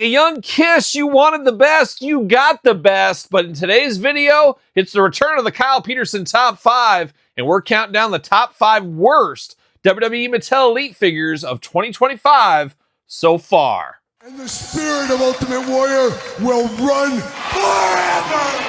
A young Kiss, you wanted the best, you got the best. But in today's video, it's the return of the Kyle Peterson Top 5, and we're counting down the top 5 worst WWE Mattel Elite figures of 2025 so far. And the spirit of Ultimate Warrior will run forever!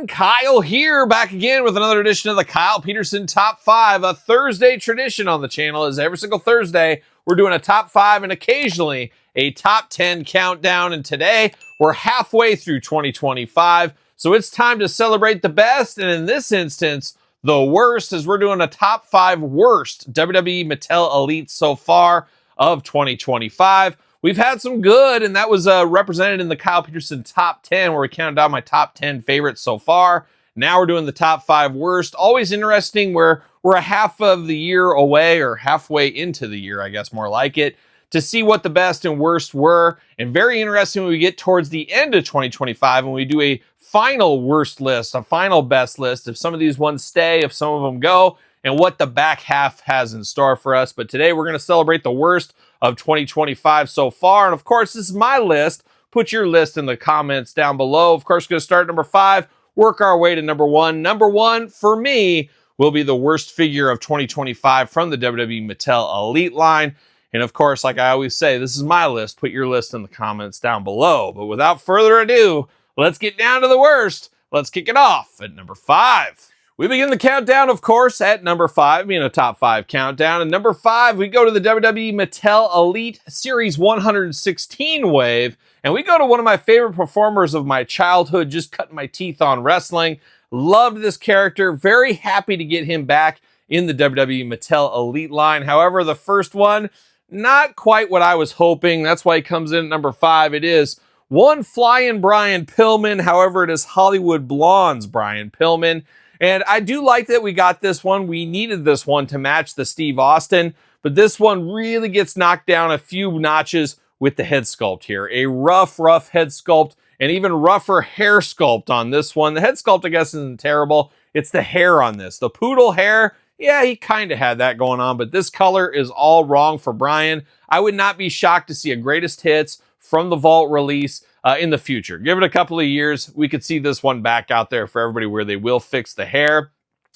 Kyle here, back again with another edition of the Kyle Peterson Top 5, a Thursday tradition on the channel. Is every single Thursday we're doing a top 5 and occasionally a top 10 countdown, and today we're halfway through 2025, so it's time to celebrate the best, and in this instance, the worst, as we're doing a top 5 worst WWE Mattel Elites so far of 2025. We've had some good, and that was represented in the Kyle Peterson Top 10, where we counted down my top 10 favorites so far. Now we're doing the top 5 worst. Always interesting where we're a half of the year away, or halfway into the year, I guess more like it, to see what the best and worst were. And very interesting when we get towards the end of 2025 and we do a final worst list, a final best list, if some of these ones stay, if some of them go, and what the back half has in store for us. But today we're going to celebrate the worst of 2025 so far. And of course, this is my list. Put your list in the comments down below. Of course, we're going to start at number 5, work our way to number 1. Number 1 for me will be the worst figure of 2025 from the WWE Mattel Elite line. And of course, like I always say, this is my list. Put your list in the comments down below. But without further ado, let's get down to the worst. Let's kick it off at number 5. We begin the countdown, of course, at number 5, being a top 5 countdown. And number 5, we go to the WWE Mattel Elite Series 116 wave. And we go to one of my favorite performers of my childhood, just cutting my teeth on wrestling. Loved this character. Very happy to get him back in the WWE Mattel Elite line. However, the first one, not quite what I was hoping. That's why he comes in at number 5. It is one flying Brian Pillman. However, it is Hollywood Blonde's Brian Pillman. And I do like that we got this one. We needed this one to match the Steve Austin, but this one really gets knocked down a few notches with the head sculpt here. A rough head sculpt, and even rougher hair sculpt on this one. The head sculpt, I guess, isn't terrible. It's the hair on this. The poodle hair, yeah, he kind of had that going on, but this color is all wrong for Brian. I would not be shocked to see a greatest hits from the Vault release in the future. Give it a couple of years, we could see this one back out there for everybody where they will fix the hair.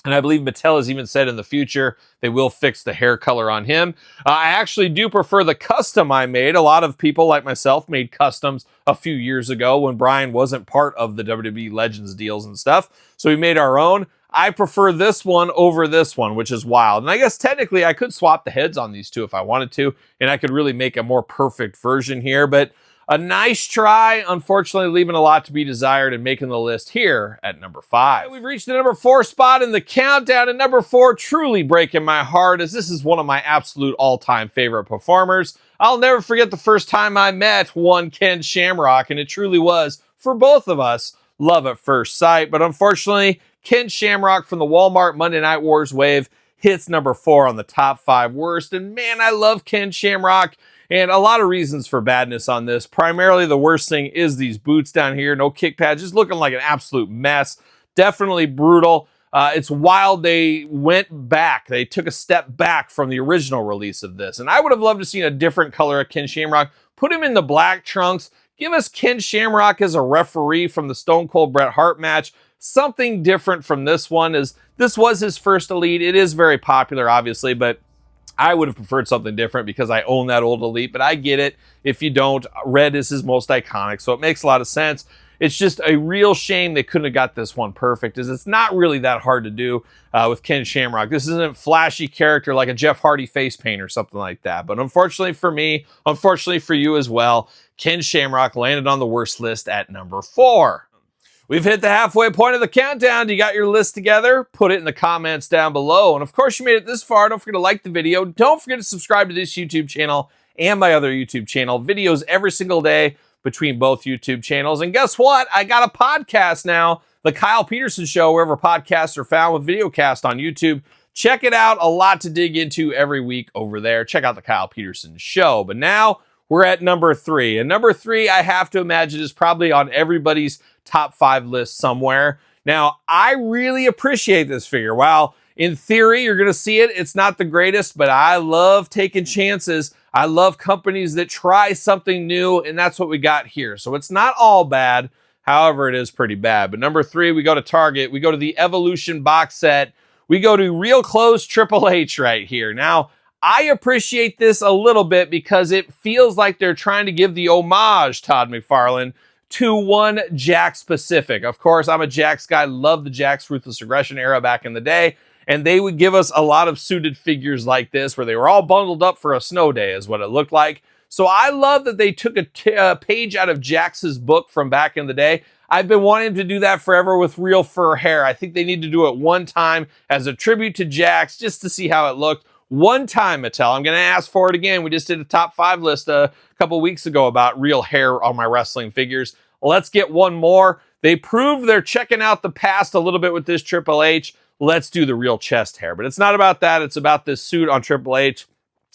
And I believe Mattel has even said in the future they will fix the hair color on him. I actually do prefer the custom I made. A lot of people like myself made customs a few years ago when Brian wasn't part of the WWE Legends deals and stuff. So we made our own. I prefer this one over this one, which is wild. And I guess technically I could swap the heads on these two if I wanted to, and I could really make a more perfect version here. But a nice try, unfortunately leaving a lot to be desired and making the list here at number 5. We've reached the number 4 spot in the countdown, and number 4 truly breaking my heart, as this is one of my absolute all-time favorite performers. I'll never forget the first time I met one Ken Shamrock, and it truly was, for both of us, love at first sight. But unfortunately, Ken Shamrock from the Walmart Monday Night Wars wave hits number 4 on the top 5 worst. And man, I love Ken Shamrock. And a lot of reasons for badness on this. Primarily, the worst thing is these boots down here. No kick pads, just looking like an absolute mess. Definitely brutal. It's wild they went back. They took a step back from the original release of this. And I would have loved to see a different color of Ken Shamrock. Put him in the black trunks. Give us Ken Shamrock as a referee from the Stone Cold Bret Hart match. Something different from this one, as this was his first Elite. It is very popular, obviously, but I would have preferred something different because I own that old Elite, but I get it. If you don't, red is his most iconic, so it makes a lot of sense. It's just a real shame they couldn't have got this one perfect, as it's not really that hard to do with Ken Shamrock. This isn't a flashy character like a Jeff Hardy face paint or something like that. But unfortunately for me, unfortunately for you as well, Ken Shamrock landed on the worst list at number 4. We've hit the halfway point of the countdown. You got your list together? Put it in the comments down below. And of course, you made it this far. Don't forget to like the video. Don't forget to subscribe to this YouTube channel and my other YouTube channel. Videos every single day between both YouTube channels. And guess what? I got a podcast now, The Kyle Peterson Show, wherever podcasts are found, with videocast on YouTube. Check it out. A lot to dig into every week over there. Check out The Kyle Peterson Show. But now we're at number 3. And number 3, I have to imagine, is probably on everybody's top 5 list somewhere. Now, I really appreciate this figure. While in theory, you're going to see it, it's not the greatest, but I love taking chances. I love companies that try something new, and that's what we got here. So it's not all bad. However, it is pretty bad. But number 3, we go to Target. We go to the Evolution box set. We go to Real Close Triple H right here. Now, I appreciate this a little bit because it feels like they're trying to give the homage, Todd McFarlane, to one Jakks specific. Of course, I'm a Jakks guy. Love the Jakks Ruthless Aggression era back in the day. And they would give us a lot of suited figures like this where they were all bundled up for a snow day is what it looked like. So I love that they took a page out of Jakks' book from back in the day. I've been wanting to do that forever with real fur hair. I think they need to do it one time as a tribute to Jakks just to see how it looked. One time, Mattel. I'm going to ask for it again. We just did a top 5 list a couple weeks ago about real hair on my wrestling figures. Let's get one more. They proved they're checking out the past a little bit with this Triple H. Let's do the real chest hair. But it's not about that. It's about this suit on Triple H.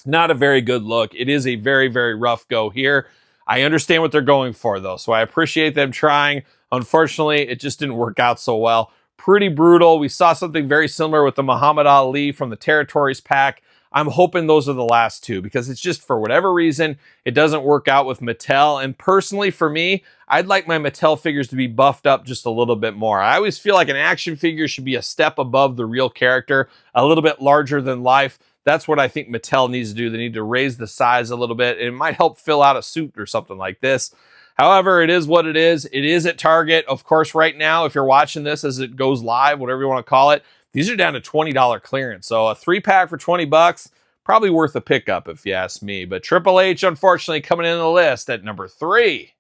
Not a very good look. It is a very, very rough go here. I understand what they're going for, though, so I appreciate them trying. Unfortunately, it just didn't work out so well. Pretty brutal. We saw something very similar with the Muhammad Ali from the Territories pack. I'm hoping those are the last 2 because it's just, for whatever reason, it doesn't work out with Mattel. And personally, for me, I'd like my Mattel figures to be buffed up just a little bit more. I always feel like an action figure should be a step above the real character, a little bit larger than life. That's what I think Mattel needs to do. They need to raise the size a little bit. It might help fill out a suit or something like this. However, it is what it is. It is at Target. Of course, right now, if you're watching this as it goes live, whatever you want to call it, these are down to $20 clearance. So a 3-pack for $20, probably worth a pickup if you ask me. But Triple H, unfortunately, coming in the list at number 3.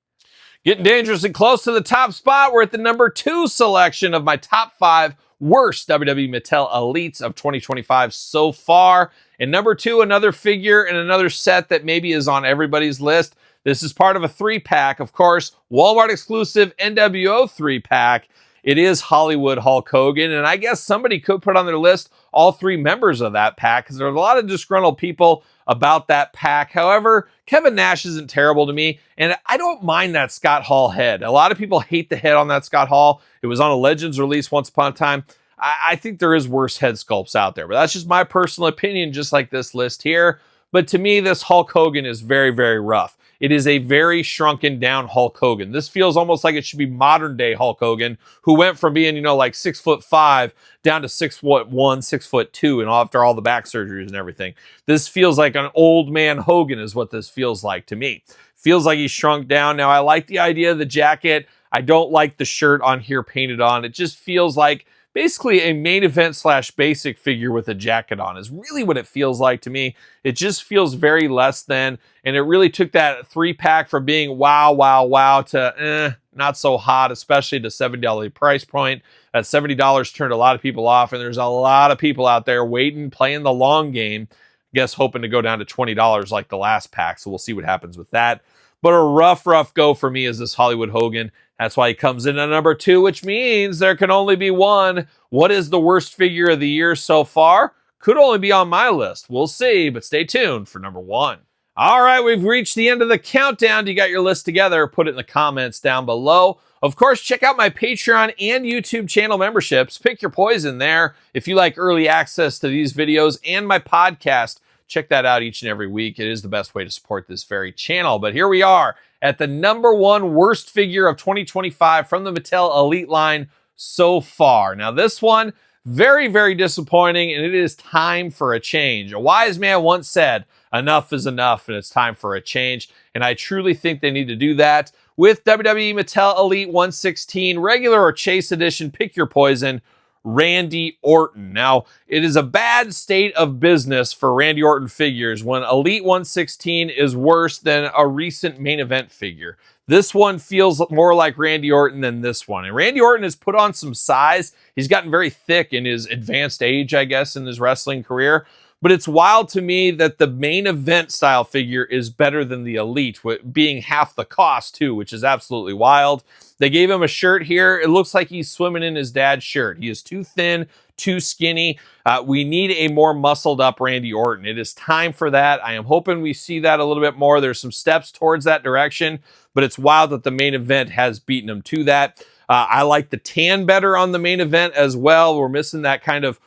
Getting dangerously close to the top spot. We're at the number 2 selection of my top 5 worst WWE Mattel Elites of 2025 so far. And number 2, another figure and another set that maybe is on everybody's list. This is part of a 3-pack, of course, Walmart exclusive NWO 3-pack. It is Hollywood Hulk Hogan, and I guess somebody could put on their list all 3 members of that pack because there's a lot of disgruntled people about that pack. However, Kevin Nash isn't terrible to me, and I don't mind that Scott Hall head. A lot of people hate the head on that Scott Hall. It was on a Legends release once upon a time. I think there is worse head sculpts out there, but that's just my personal opinion, just like this list here. But to me, this Hulk Hogan is very, very rough. It is a very shrunken down Hulk Hogan. This feels almost like it should be modern day Hulk Hogan, who went from being, like 6'5" down to 6'1", 6'2", and after all the back surgeries and everything. This feels like an old man Hogan is what this feels like to me. Feels like he's shrunk down. Now, I like the idea of the jacket. I don't like the shirt on here painted on. It just feels like basically a main event / basic figure with a jacket on is really what it feels like to me. It just feels very less than, and it really took that 3-pack from being wow, wow, wow to not so hot, especially to $70 price point. That $70 turned a lot of people off, and there's a lot of people out there waiting, playing the long game, I guess hoping to go down to $20 like the last pack, so we'll see what happens with that. But a rough go for me is this Hollywood Hogan. That's why he comes in at number 2, which means there can only be one. What is the worst figure of the year so far? Could only be on my list. We'll see, but stay tuned for number 1. All right, we've reached the end of the countdown. You got your list together. Put it in the comments down below. Of course, check out my Patreon and YouTube channel memberships. Pick your poison there. If you like early access to these videos and my podcast, check that out each and every week. It is the best way to support this very channel. But here we are at the number 1 worst figure of 2025 from the Mattel Elite line so far. Now, this one, very, very disappointing, and it is time for a change. A wise man once said, enough is enough, and it's time for a change. And I truly think they need to do that with WWE Mattel Elite 116, regular or Chase Edition, pick your poison, Randy Orton. Now, it is a bad state of business for Randy Orton figures when Elite 116 is worse than a recent main event figure. This one feels more like Randy Orton than this one. And Randy Orton has put on some size. He's gotten very thick in his advanced age, I guess, in his wrestling career. But it's wild to me that the main event style figure is better than the Elite, being half the cost too, which is absolutely wild. They gave him a shirt here. It looks like he's swimming in his dad's shirt. He is too thin, too skinny. We need a more muscled up Randy Orton. It is time for that. I am hoping we see that a little bit more. There's some steps towards that direction, but it's wild that the main event has beaten him to that. I like the tan better on the main event as well. We're missing that kind of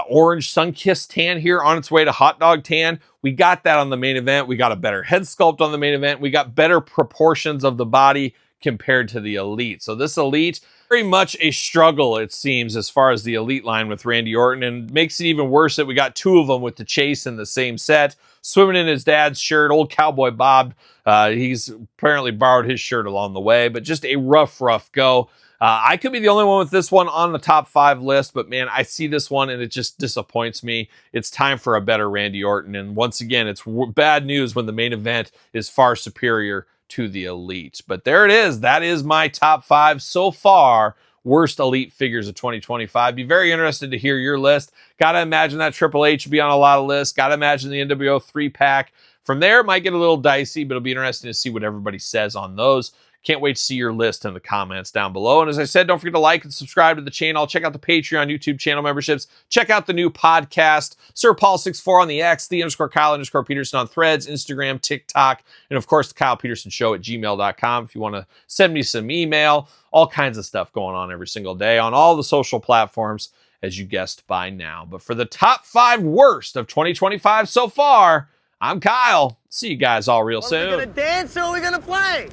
orange sun-kissed tan here on its way to hot dog tan. We got that on the main event. We got a better head sculpt on the main event. We got better proportions of the body compared to the Elite. So this Elite, very much a struggle, it seems, as far as the Elite line with Randy Orton, and makes it even worse that we got two of them with the chase in the same set, swimming in his dad's shirt, old Cowboy Bob. He's apparently borrowed his shirt along the way, but just a rough go. I could be the only one with this one on the top 5 list, but man, I see this one and it just disappoints me. It's time for a better Randy Orton. And once again, it's bad news when the main event is far superior to the Elite. But there it is. That is my top 5 so far worst Elite figures of 2025. Be very interested to hear your list. Gotta imagine that Triple H will be on a lot of lists. Gotta imagine the NWO 3-pack. From there, it might get a little dicey, but it'll be interesting to see what everybody says on those. Can't wait to see your list in the comments down below. And as I said, don't forget to like and subscribe to the channel. Check out the Patreon, YouTube channel memberships. Check out the new podcast, Sir Paul64 on the X, _Kyle_Peterson on Threads, Instagram, TikTok, and of course, TheKylePetersonShow at gmail.com. If you want to send me some email, all kinds of stuff going on every single day on all the social platforms, as you guessed by now. But for the top 5 worst of 2025 so far, I'm Kyle. See you guys all real soon. Are we gonna dance or are we gonna play?